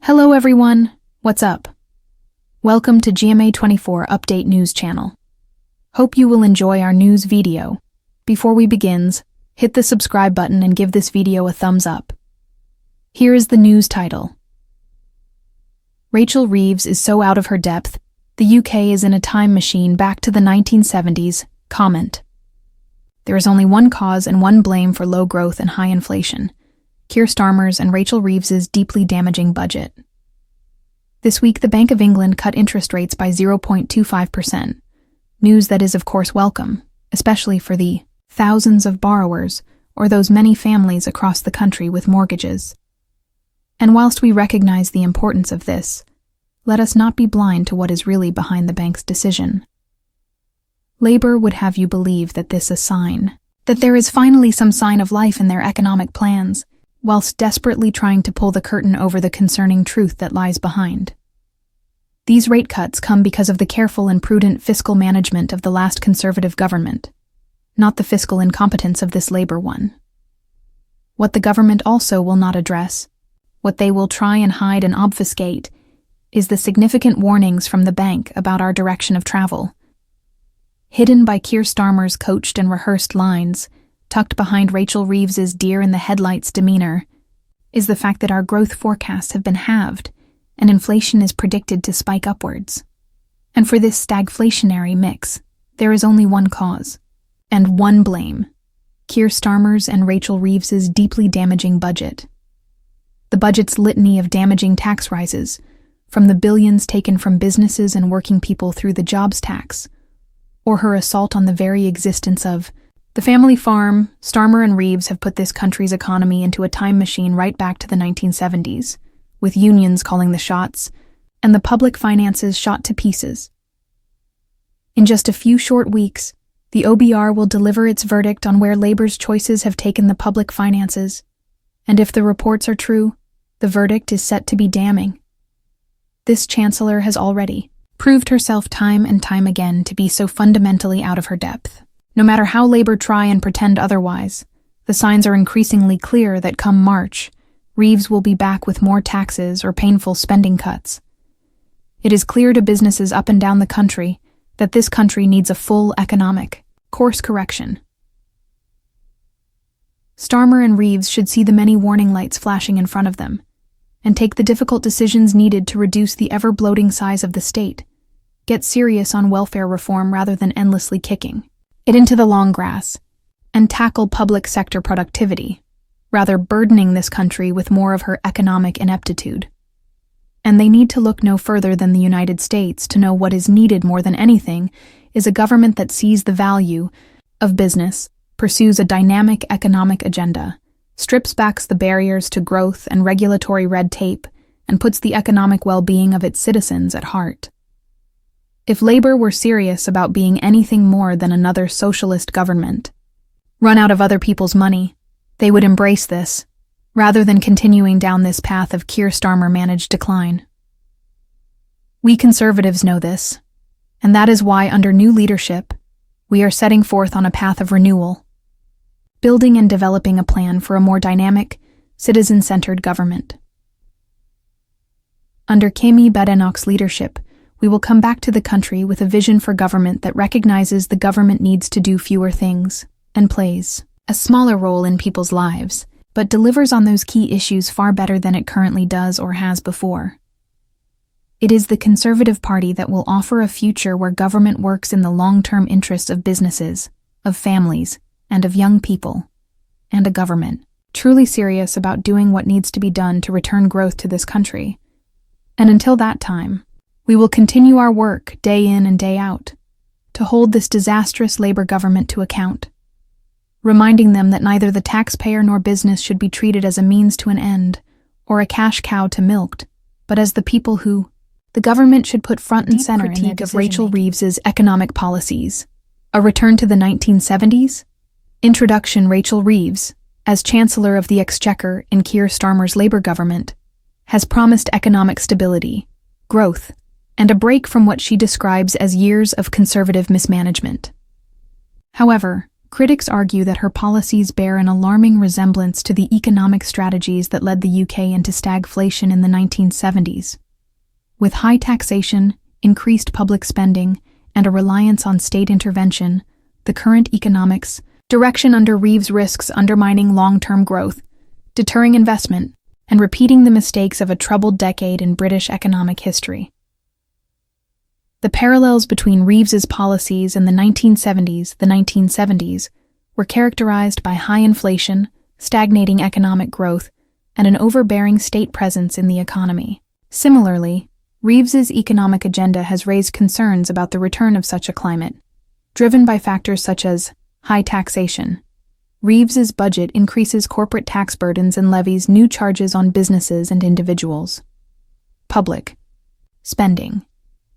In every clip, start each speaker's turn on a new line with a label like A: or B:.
A: Hello everyone, what's up? Welcome to GMA24 Update News Channel. Hope you will enjoy our news video. Before we begins, hit the subscribe button and give this video a thumbs up. Here is the news title. Rachel Reeves is so out of her depth, the UK is in a time machine back to the 1970s, comment. There is only one cause and one blame for low growth and high inflation. Keir Starmer's and Rachel Reeves's deeply damaging budget. This week, the Bank of England cut interest rates by 0.25%, news that is of course welcome, especially for the thousands of borrowers or those many families across the country with mortgages. And whilst we recognize the importance of this, let us not be blind to what is really behind the bank's decision. Labour would have you believe that this is a sign, that there is finally some sign of life in their economic plans, whilst desperately trying to pull the curtain over the concerning truth that lies behind. These rate cuts come because of the careful and prudent fiscal management of the last Conservative government, not the fiscal incompetence of this Labour one. What the government also will not address, what they will try and hide and obfuscate, is the significant warnings from the bank about our direction of travel. Hidden by Keir Starmer's coached and rehearsed lines, tucked behind Rachel Reeves's deer-in-the-headlights demeanor, is the fact that our growth forecasts have been halved and inflation is predicted to spike upwards. And for this stagflationary mix, there is only one cause, and one blame: Keir Starmer's and Rachel Reeves's deeply damaging budget. The budget's litany of damaging tax rises, from the billions taken from businesses and working people through the jobs tax, or her assault on the very existence of the family farm. Starmer and Reeves have put this country's economy into a time machine right back to the 1970s, with unions calling the shots, and the public finances shot to pieces. In just a few short weeks, the OBR will deliver its verdict on where Labour's choices have taken the public finances, and if the reports are true, the verdict is set to be damning. This Chancellor has already proved herself time and time again to be so fundamentally out of her depth. No matter how Labour try and pretend otherwise, the signs are increasingly clear that come March, Reeves will be back with more taxes or painful spending cuts. It is clear to businesses up and down the country that this country needs a full economic course correction. Starmer and Reeves should see the many warning lights flashing in front of them, and take the difficult decisions needed to reduce the ever-bloating size of the state, get serious on welfare reform rather than endlessly kicking it into the long grass, and tackle public sector productivity, rather burdening this country with more of her economic ineptitude. And they need to look no further than the United States to know what is needed more than anything is a government that sees the value of business, pursues a dynamic economic agenda, strips back the barriers to growth and regulatory red tape, and puts the economic well-being of its citizens at heart. If Labour were serious about being anything more than another socialist government, run out of other people's money, they would embrace this, rather than continuing down this path of Keir Starmer-managed decline. We Conservatives know this, and that is why under new leadership, we are setting forth on a path of renewal, building and developing a plan for a more dynamic, citizen-centered government. Under Kemi Badenoch's leadership, we will come back to the country with a vision for government that recognizes the government needs to do fewer things and plays a smaller role in people's lives, but delivers on those key issues far better than it currently does or has before. It is the Conservative Party that will offer a future where government works in the long-term interests of businesses, of families, and of young people, and a government truly serious about doing what needs to be done to return growth to this country. And until that time, we will continue our work day in and day out to hold this disastrous Labour government to account, reminding them that neither the taxpayer nor business should be treated as a means to an end or a cash cow to milk, but as the people who the government should put front and center in critique of Rachel Reeves's economic policies. A return to the 1970s? Introduction: Rachel Reeves, as Chancellor of the Exchequer in Keir Starmer's Labour government, has promised economic stability, growth, and a break from what she describes as years of Conservative mismanagement. However, Critics argue that her policies bear an alarming resemblance to the economic strategies that led the UK into stagflation in the 1970s. With high taxation, increased public spending, and a reliance on state intervention, the current economics direction under Reeves risks undermining long-term growth, deterring investment, and repeating the mistakes of a troubled decade in British economic history. The parallels between Reeves's policies and the 1970s were characterized by high inflation, stagnating economic growth, and an overbearing state presence in the economy. Similarly, Reeves's economic agenda has raised concerns about the return of such a climate, driven by factors such as high taxation. Reeves's budget increases corporate tax burdens and levies new charges on businesses and individuals. Public spending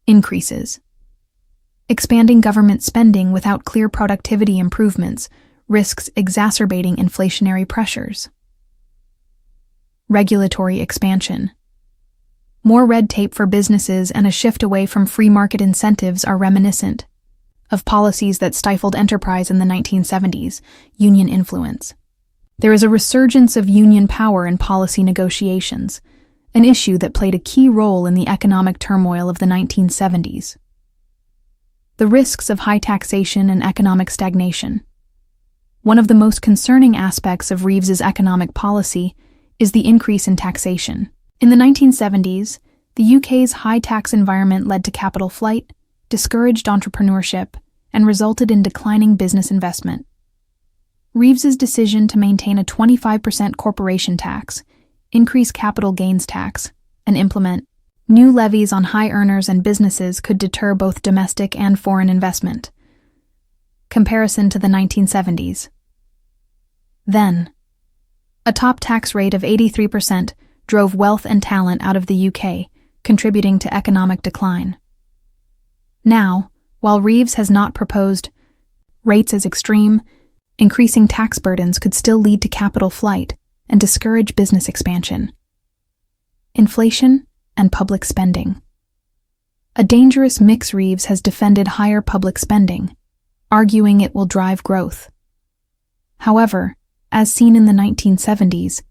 A: increases. Expanding government spending without clear productivity improvements risks exacerbating inflationary pressures. Regulatory expansion. More red tape for businesses and a shift away from free market incentives are reminiscent of policies that stifled enterprise in the 1970s, union influence. There is a resurgence of union power in policy negotiations, an issue that played a key role in the economic turmoil of the 1970s. The risks of high taxation and economic stagnation. One of the most concerning aspects of Reeves's economic policy is the increase in taxation. In the 1970s, the UK's high tax environment led to capital flight, discouraged entrepreneurship, and resulted in declining business investment. Reeves's decision to maintain a 25% corporation tax, increase capital gains tax, and implement new levies on high earners and businesses could deter both domestic and foreign investment. Comparison to the 1970s. Then, a top tax rate of 83% drove wealth and talent out of the UK, contributing to economic decline. Now, while Reeves has not proposed rates as extreme, increasing tax burdens could still lead to capital flight and discourage business expansion. Inflation and public spending. A dangerous mix. Reeves has defended higher public spending, arguing it will drive growth. However, as seen in the 1970s,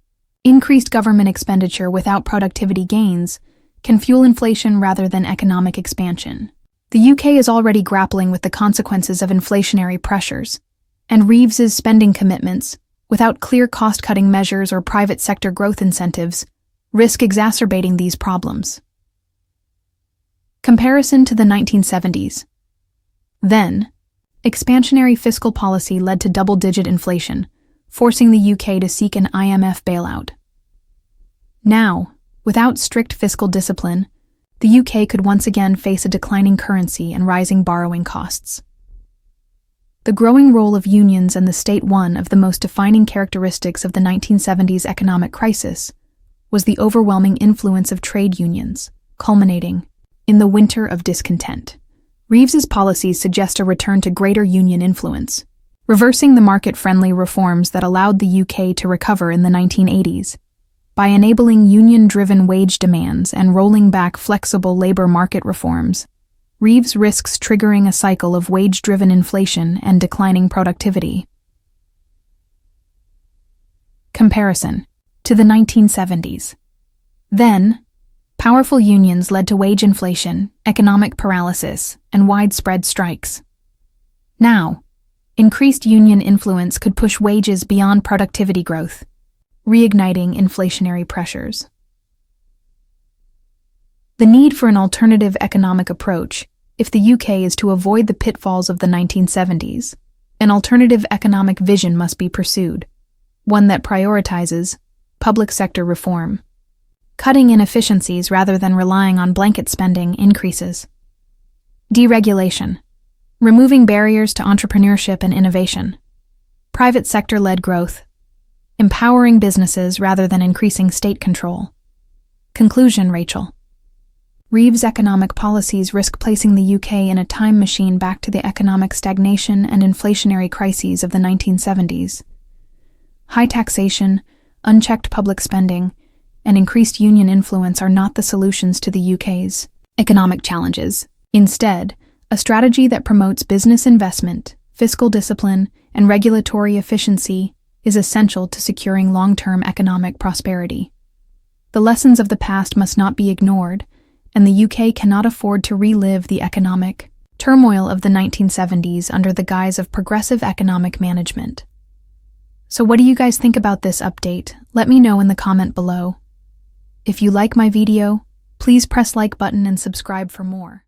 A: increased government expenditure without productivity gains can fuel inflation rather than economic expansion. The UK is already grappling with the consequences of inflationary pressures, and Reeves's spending commitments, without clear cost-cutting measures or private sector growth incentives, risk exacerbating these problems. Comparison to the 1970s. Then, expansionary fiscal policy led to double-digit inflation, forcing the UK to seek an IMF bailout. Now, without strict fiscal discipline, the UK could once again face a declining currency and rising borrowing costs. The growing role of unions and the state, one of the most defining characteristics of the 1970s economic crisis, was the overwhelming influence of trade unions, culminating in the winter of discontent. Reeves's policies suggest a return to greater union influence, reversing the market-friendly reforms that allowed the UK to recover in the 1980s. By enabling union-driven wage demands and rolling back flexible labor market reforms, Reeves risks triggering a cycle of wage-driven inflation and declining productivity. Comparison to the 1970s. Then, powerful unions led to wage inflation, economic paralysis, and widespread strikes. Now, increased union influence could push wages beyond productivity growth, reigniting inflationary pressures. The need for an alternative economic approach. If the UK is to avoid the pitfalls of the 1970s, an alternative economic vision must be pursued, one that prioritizes public sector reform, cutting inefficiencies rather than relying on blanket spending increases, deregulation, removing barriers to entrepreneurship and innovation, private sector-led growth, empowering businesses rather than increasing state control. Conclusion, Rachel. Reeves' economic policies risk placing the UK in a time machine back to the economic stagnation and inflationary crises of the 1970s. High taxation, unchecked public spending, and increased union influence are not the solutions to the UK's economic challenges. Instead, a strategy that promotes business investment, fiscal discipline, and regulatory efficiency is essential to securing long-term economic prosperity. The lessons of the past must not be ignored, and the UK cannot afford to relive the economic turmoil of the 1970s under the guise of progressive economic management. So what do you guys think about this update? Let me know in the comment below. If you like my video, please press like button and subscribe for more.